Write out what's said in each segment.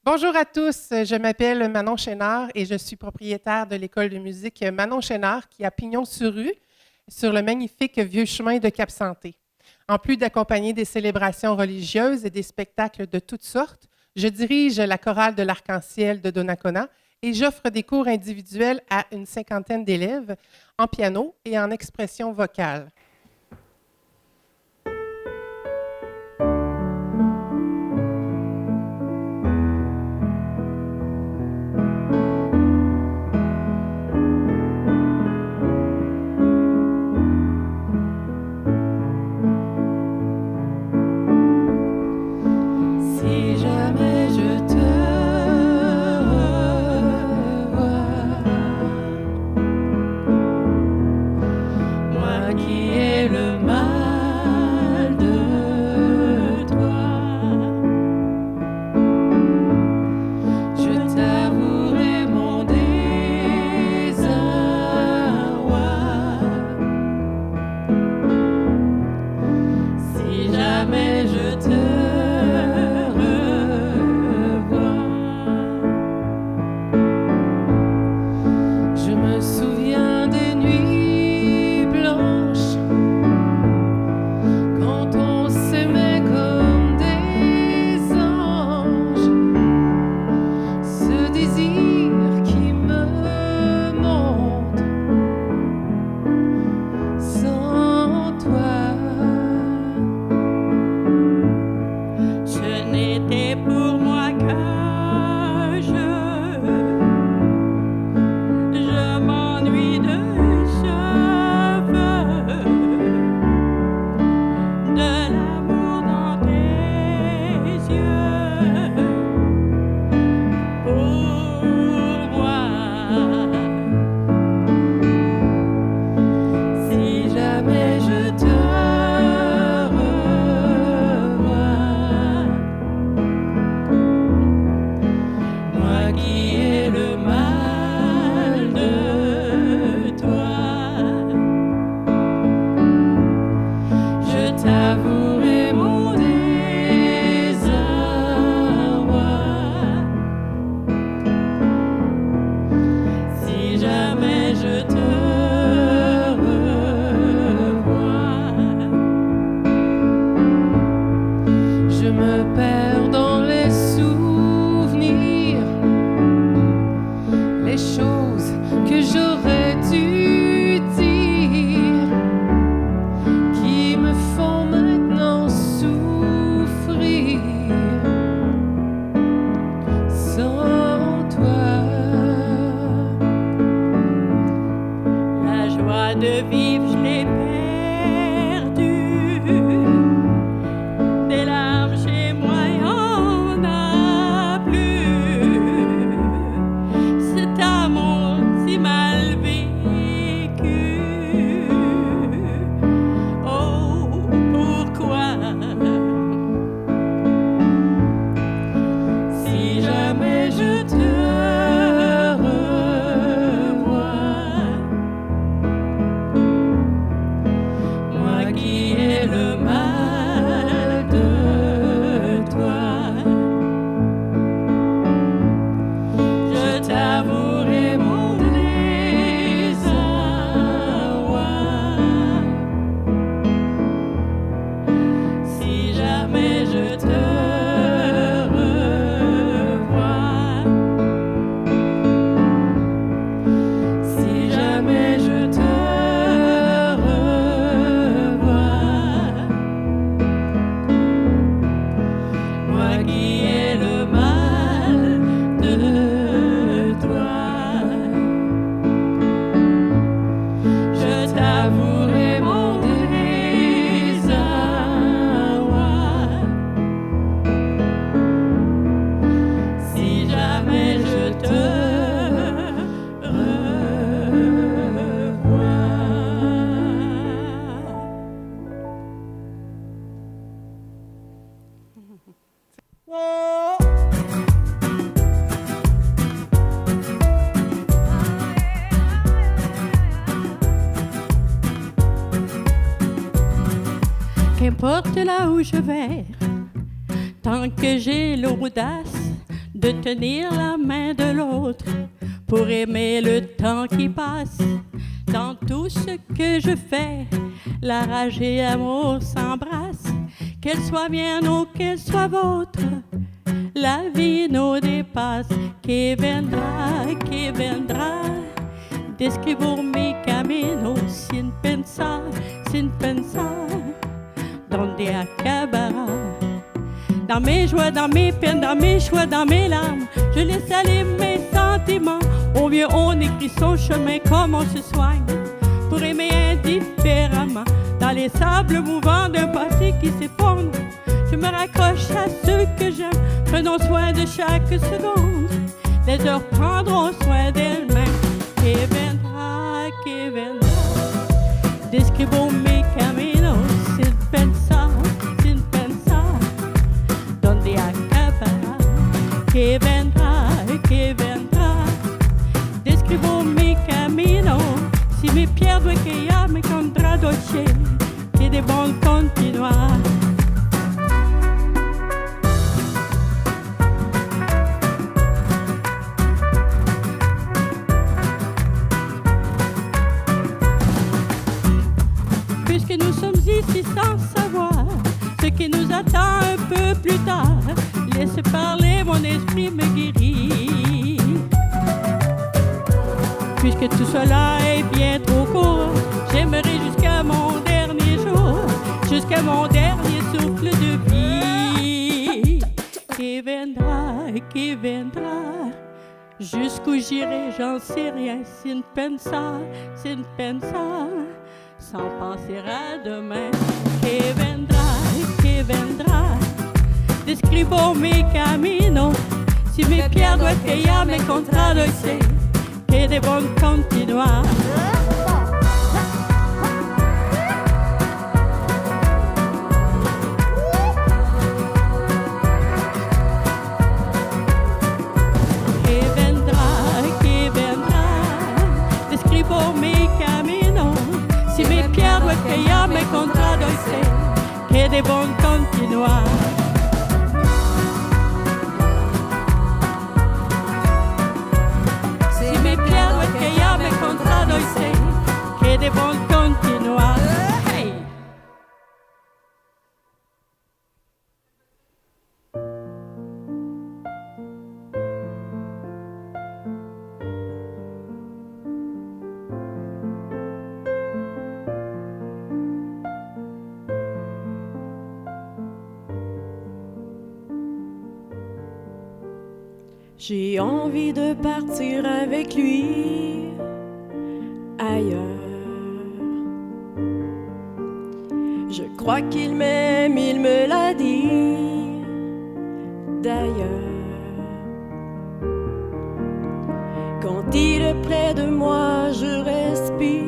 Bonjour à tous, je m'appelle Manon Chénard et je suis propriétaire de l'école de musique Manon Chénard qui est à Pignon-sur-Rue, sur le magnifique vieux chemin de Cap-Santé. En plus d'accompagner des célébrations religieuses et des spectacles de toutes sortes, je dirige la chorale de l'Arc-en-Ciel de Donnacona et j'offre des cours individuels à une cinquantaine d'élèves en piano et en expression vocale. Qu'importe là où je vais, tant que j'ai l'audace de tenir la main de l'autre pour aimer le temps qui passe. Dans tout ce que je fais, la rage et l'amour s'embrassent. Qu'elle soit mienne ou qu'elle soit vôtre, la vie nous dépasse. Qui vendra, descrivo mi camino sin pensar, donde acabará. Dans mes joies, dans mes peines, dans mes choix, dans mes larmes, je laisse aller mes sentiments. Au mieux on écrit son chemin, comme on se soigne pour aimer indifféremment. Dans les sables mouvants d'un passé qui s'effondre, je me raccroche à ceux que j'aime. Prenons soin de chaque seconde, les heures prendront soin d'elles-mêmes. Qui vendra, describo mi camino sin pensar, donde acabará. Que vendra, describo mi camino. Si mi pierdo es que ya me encontré dolce, que de bon continuar. Puisque nous sommes ici sans savoir ce qui nous attend un peu plus tard, laisse parler, mon esprit me guérit. Puisque tout cela est bien trop court, j'aimerais jusqu'à mon dernier jour, jusqu'à mon dernier souffle de vie. Qui vendra, jusqu'où j'irai, j'en sais rien, sin pensar, sans penser à demain. Que vendra, describo mi camino. Si me pierdo es que ya me contradoce, que de bon continuar. Que vendra, describo mi camino. Si me pierdo es que ya me contradoce, que de bon continuar. Si me pierdo es que ya me contradoce, que de bon continuar. Hey. J'ai envie de partir avec lui ailleurs. Je crois qu'il m'aime, il me l'a dit d'ailleurs. Quand il est près de moi, je respire.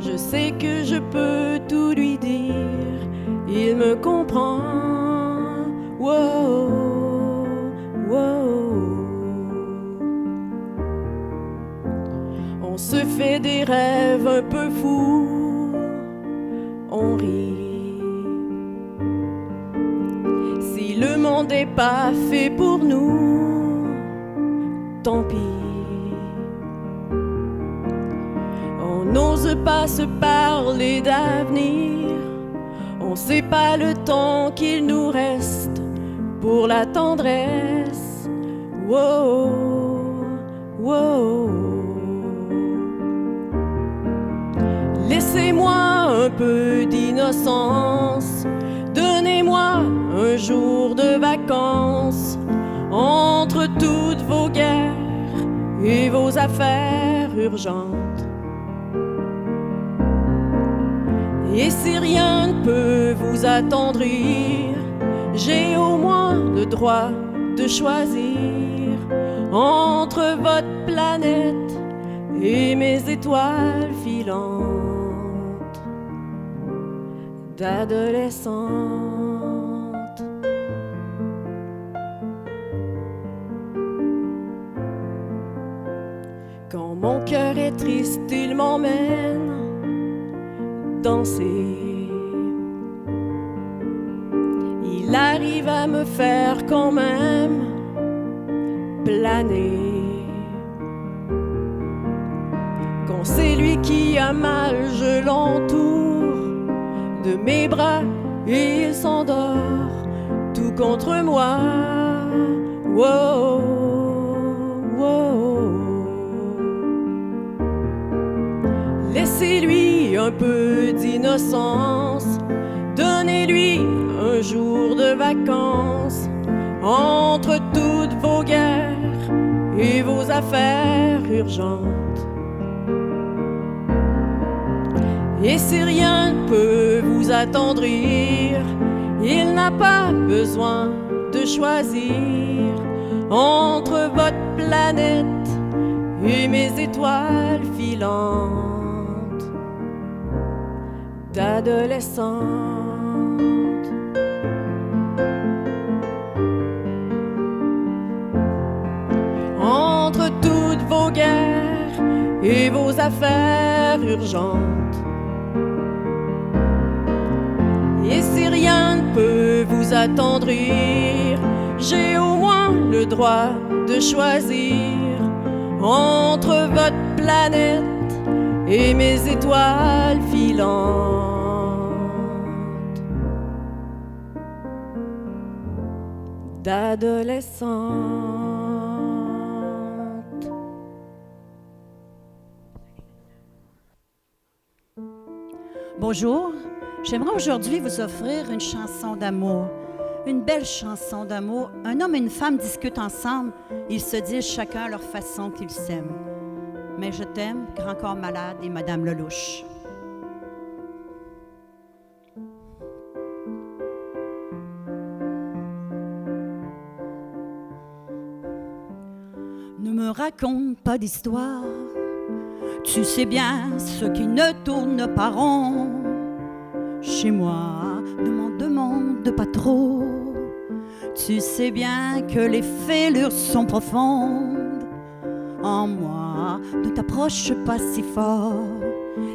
Je sais que je peux tout lui dire. Il me comprend. Wow, wow. On se fait des rêves un peu fous, on rit. Si le monde n'est pas fait pour nous, tant pis. On n'ose pas se parler d'avenir, on sait pas le temps qu'il nous reste pour la tendresse. Wow, wow. Laissez-moi un peu d'innocence, donnez-moi un jour de vacances entre toutes vos guerres et vos affaires urgentes. Et si rien ne peut vous attendrir, j'ai au moins le droit de choisir entre votre planète et mes étoiles filantes d'adolescente. Quand mon cœur est triste, il m'emmène danser. Il arrive à me faire quand même planer. Quand c'est lui qui a mal, je l'entoure de mes bras et il s'endort tout contre moi. Wow, wow. Laissez-lui un peu d'innocence, donnez-lui un jour de vacances entre toutes vos guerres et vos affaires urgentes. Et si rien ne peut vous attendrir, il n'a pas besoin de choisir entre votre planète et mes étoiles filantes d'adolescente. Entre toutes vos guerres et vos affaires urgentes. Et si rien ne peut vous attendrir, j'ai au moins le droit de choisir entre votre planète et mes étoiles filantes d'adolescente. Bonjour, j'aimerais aujourd'hui vous offrir une chanson d'amour. Une belle chanson d'amour. Un homme et une femme discutent ensemble. Ils se disent chacun à leur façon qu'ils s'aiment. Mais je t'aime, Grand Corps Malade et Madame Lelouch. Ne me raconte pas d'histoire. Tu sais bien ce qui ne tourne pas rond. Chez moi, ne m'en demande pas trop. Tu sais bien que les fêlures sont profondes. En moi, ne t'approche pas si fort.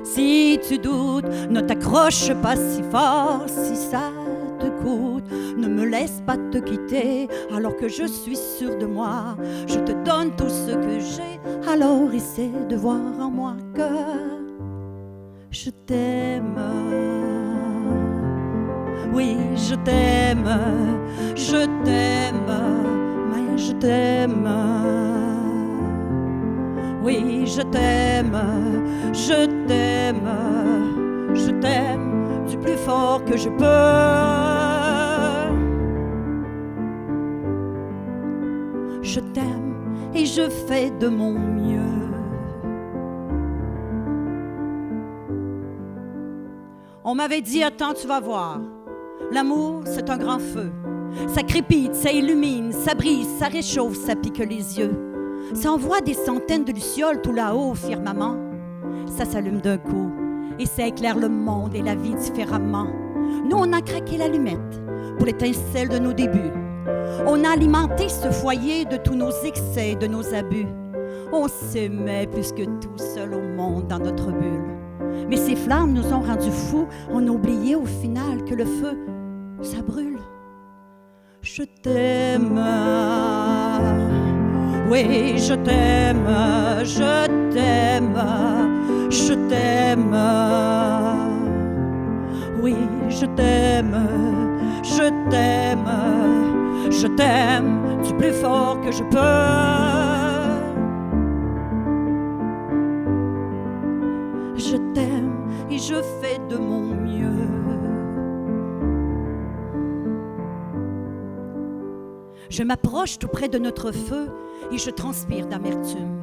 Si tu doutes, ne t'accroche pas si fort. Si ça te coûte, ne me laisse pas te quitter. Alors que je suis sûre de moi, je te donne tout ce que j'ai. Alors essaie de voir en moi que je t'aime. Oui, je t'aime, mais je t'aime. Oui, je t'aime, je t'aime, je t'aime du plus fort que je peux. Je t'aime et je fais de mon mieux. On m'avait dit, attends, tu vas voir. L'amour, c'est un grand feu. Ça crépite, ça illumine, ça brise, ça réchauffe, ça pique les yeux. Ça envoie des centaines de lucioles tout là-haut au firmament. Ça s'allume d'un coup et ça éclaire le monde et la vie différemment. Nous, on a craqué l'allumette pour l'étincelle de nos débuts. On a alimenté ce foyer de tous nos excès, de nos abus. On s'aimait plus que tout seul au monde dans notre bulle. Mais ces flammes nous ont rendus fous. On a oublié au final que le feu, ça brûle. Je t'aime. Oui, je t'aime. Je t'aime. Je t'aime. Oui, je t'aime. Je t'aime. Je t'aime du plus fort que je peux. Je t'aime et je fais de mon mieux. Je m'approche tout près de notre feu et je transpire d'amertume.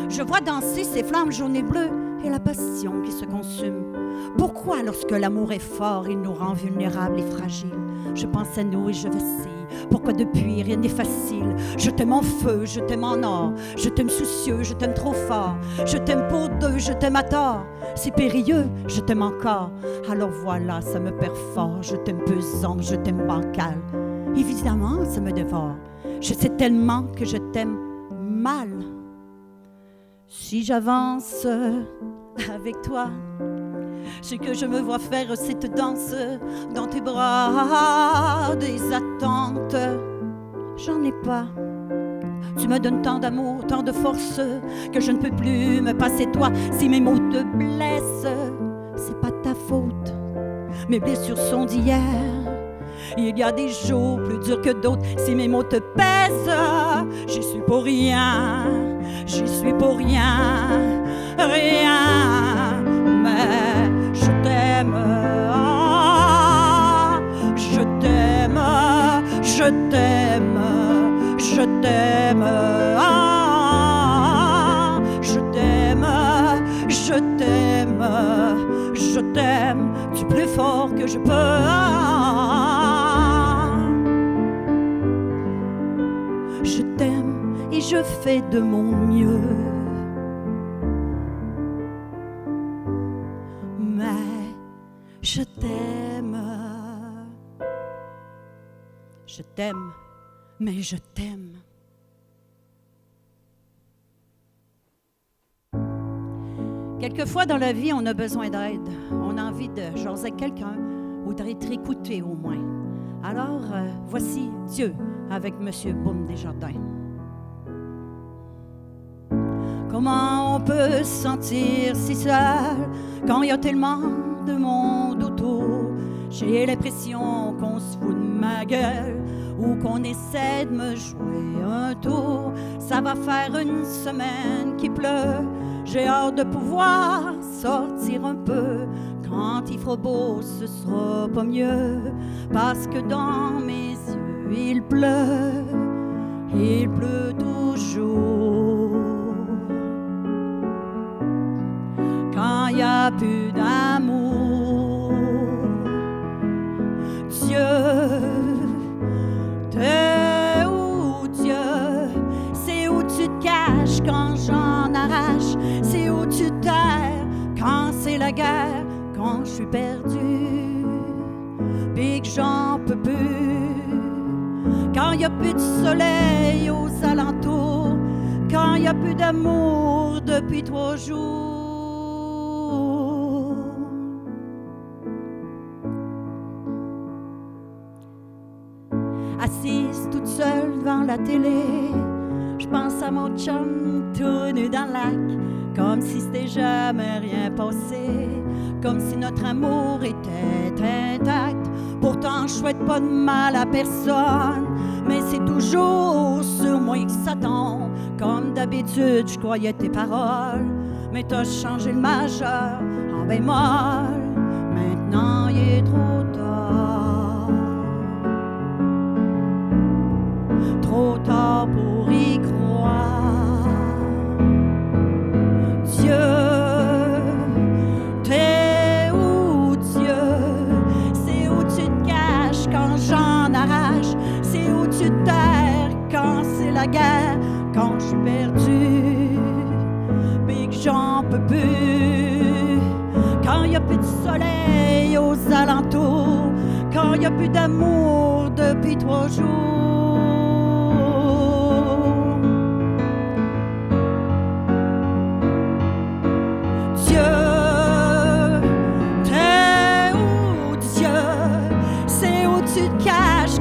Je vois danser ces flammes jaunes et bleues et la passion qui se consume. Pourquoi, lorsque l'amour est fort, il nous rend vulnérables et fragiles? Je pense à nous et je vacille. Pourquoi depuis rien n'est facile? Je t'aime en feu, je t'aime en or. Je t'aime soucieux, je t'aime trop fort. Je t'aime pour deux, je t'aime à tort. C'est périlleux, je t'aime encore. Alors voilà, ça me perfore. Je t'aime pesant, je t'aime bancal. Évidemment, ça me dévore. Je sais tellement que je t'aime mal. Si j'avance avec toi, c'est que je me vois faire cette danse dans tes bras, des attentes. J'en ai pas. Tu Tu me donnes tant d'amour, tant de force, que je ne peux plus me passer de toi. Si mes mots te blessent, c'est pas ta faute. Mes blessures sont d'hier. Il y a des jours plus durs que d'autres. Si mes mots te pèsent, j'y suis pour rien. J'y suis pour rien, rien. Mais je t'aime, je t'aime, je t'aime, je t'aime, je t'aime, je t'aime, je t'aime du plus fort que je peux. Je t'aime et je fais de mon mieux. Mais je t'aime. Je t'aime, mais je t'aime. Quelquefois dans la vie, on a besoin d'aide. On a envie de jaser avec quelqu'un ou d'être écouté au moins. Alors, voici Dieu avec M. Boum Desjardins. Comment on peut se sentir si seul quand il y a tellement de monde autour? J'ai l'impression qu'on se fout de ma gueule ou qu'on essaie de me jouer un tour. Ça va faire une semaine qu'il pleut. J'ai hâte de pouvoir sortir un peu. Quand il fera beau, ce sera pas mieux. Parce que dans mes yeux, il pleut toujours. Quand il n'y a plus d'amour, Dieu, t'es où Dieu? C'est où tu te caches quand j'en arrache? C'est où tu t'erres quand c'est la guerre? Quand je suis perdue, puis que j'en peux plus. Quand il n'y a plus de soleil aux alentours, quand il n'y a plus d'amour depuis 3 jours. Assise toute seule devant la télé, je pense à mon chum tout nu dans le lac, comme si c'était jamais rien passé, comme si notre amour était intact. Pourtant je souhaite pas de mal à personne, mais c'est toujours sur moi que ça tombe. Comme d'habitude je croyais tes paroles, mais t'as changé le majeur en bémol. Maintenant il est trop tard, trop tard pour y croire. Dieu, t'es où Dieu? C'est où tu te caches quand j'en arrache? C'est où tu t'erres quand c'est la guerre? Quand je suis perdue, puis que j'en peux plus. Quand il n'y a plus de soleil aux alentours, quand il n'y a plus d'amour depuis 3 jours.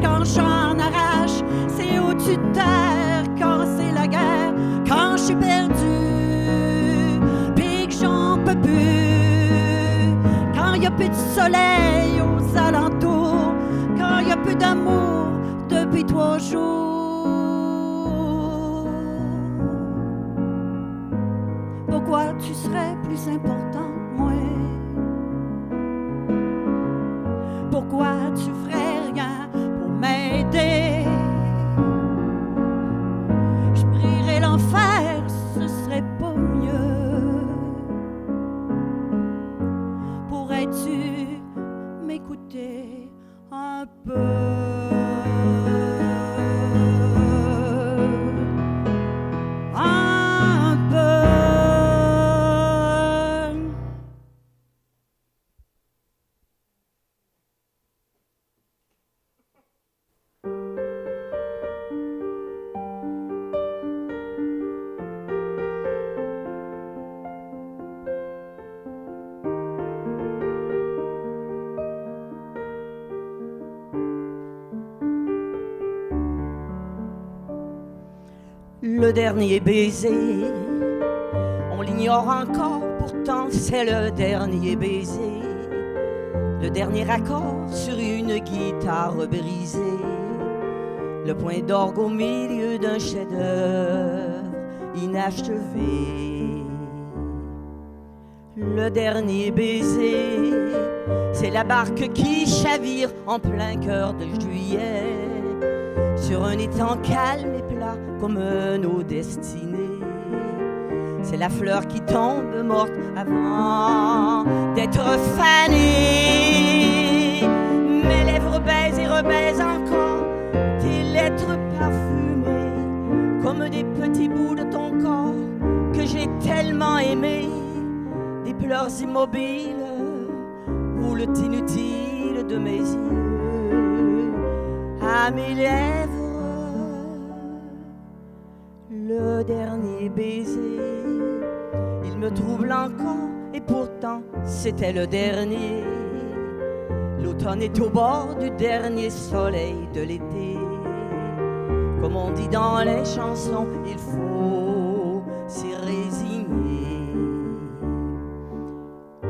Quand j'en arrache, c'est où tu t'erres quand c'est la guerre, quand je suis perdue, puis que j'en peux plus. Quand il n'y a plus de soleil aux alentours, quand il n'y a plus d'amour depuis 3 jours. Pourquoi tu serais plus important que moi? Pourquoi tu ferais rien pour m'aider? Je prierais l'enfer, ce serait pas mieux. Pourrais-tu m'écouter un peu? Un peu. Le dernier baiser, on l'ignore encore, pourtant c'est le dernier baiser. Le dernier accord sur une guitare brisée. Le point d'orgue au milieu d'un chef-d'œuvre inachevé. Le dernier baiser, c'est la barque qui chavire en plein cœur de juillet, sur un étang calme et plat comme nos destinées. C'est la fleur qui tombe morte avant d'être fanée. Mes lèvres baisent et rebaisent encore tes lettres parfumées, comme des petits bouts de ton corps que j'ai tellement aimé. Des pleurs immobiles roulent inutiles de mes yeux à mes lèvres. Le dernier baiser, il me trouble encore et pourtant c'était le dernier. L'automne est au bord du dernier soleil de l'été. Comme on dit dans les chansons, il faut s'y résigner.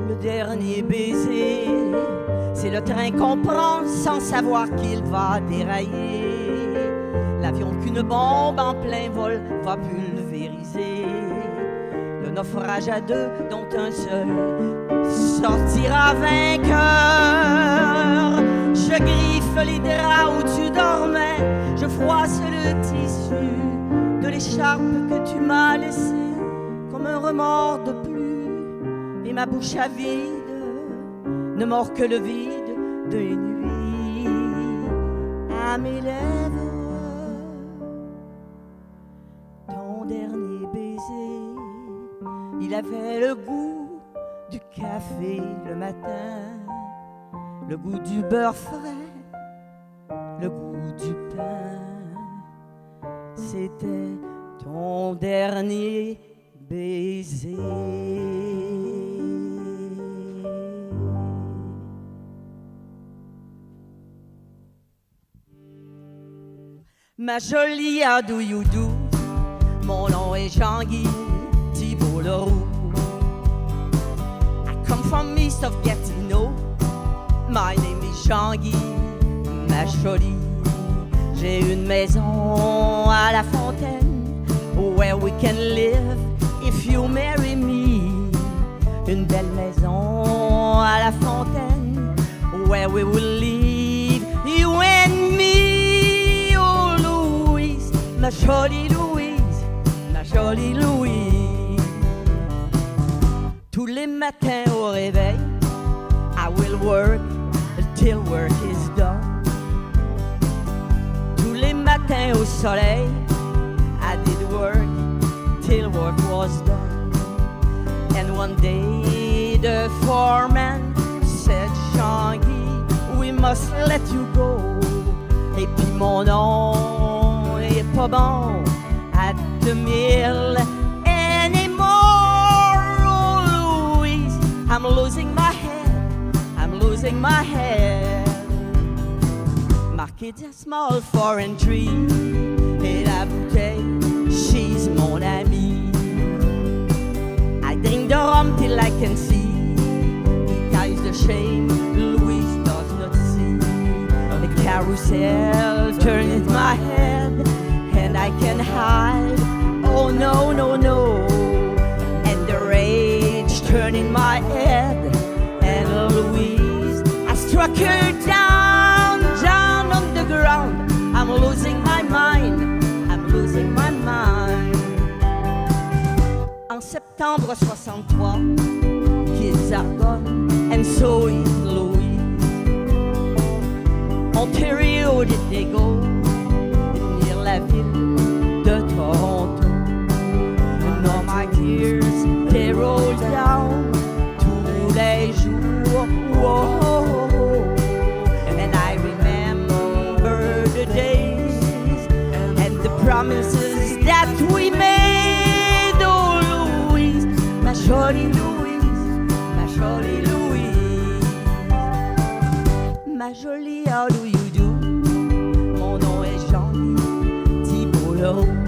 Le dernier baiser, c'est le train qu'on prend sans savoir qu'il va dérailler. L'avion qu'une bombe en plein vol va pulvériser. Le naufrage à deux dont un seul sortira vainqueur. Je griffe les draps où tu dormais, je froisse le tissu de l'écharpe que tu m'as laissée comme un remords de pluie. Et ma bouche avide ne mord que le vide des nuits à mes lèvres. Ton dernier baiser, il avait le goût du café le matin, le goût du beurre frais, le goût du pain. C'était ton dernier baiser. Ma jolie Adouyoudou, mon nom est Jean-Guy Thibault Leroux. I come from east of Gatineau, my name is Jean-Guy, ma jolie. J'ai une maison à la fontaine, where we can live if you marry me. Une belle maison à la fontaine, where we will live, you and me. Ma jolie Louise, ma jolie Louise. Tous les matins au réveil, I will work till work is done. Tous les matins au soleil, I did work till work was done. And one day the foreman said, Jean-Guy, we must let you go. Et puis mon nom est pas bon at the mill anymore. Oh Louise, I'm losing my head, I'm losing my head. Marqué d'un small foreign tree, et la bouteille, she's mon amie. I drink the rum till I can see, he ties the shame, Louise does not see. The carousel turns my head, and I can hide, oh no, no, no. And the rage turning my head, and Louise, I struck her down, down on the ground. I'm losing my mind, I'm losing my mind. En septembre 63, kids are gone, and so is Louise. Ontario did they go, near la ville de Toronto. And all my tears, they roll down tous les jours. Whoa. And I remember the days and the promises that we made. Oh Louise, ma jolie Louise, ma jolie Louise. Ma jolie Adouyoudou, mon nom est Jean-Guy Thibault Leroux.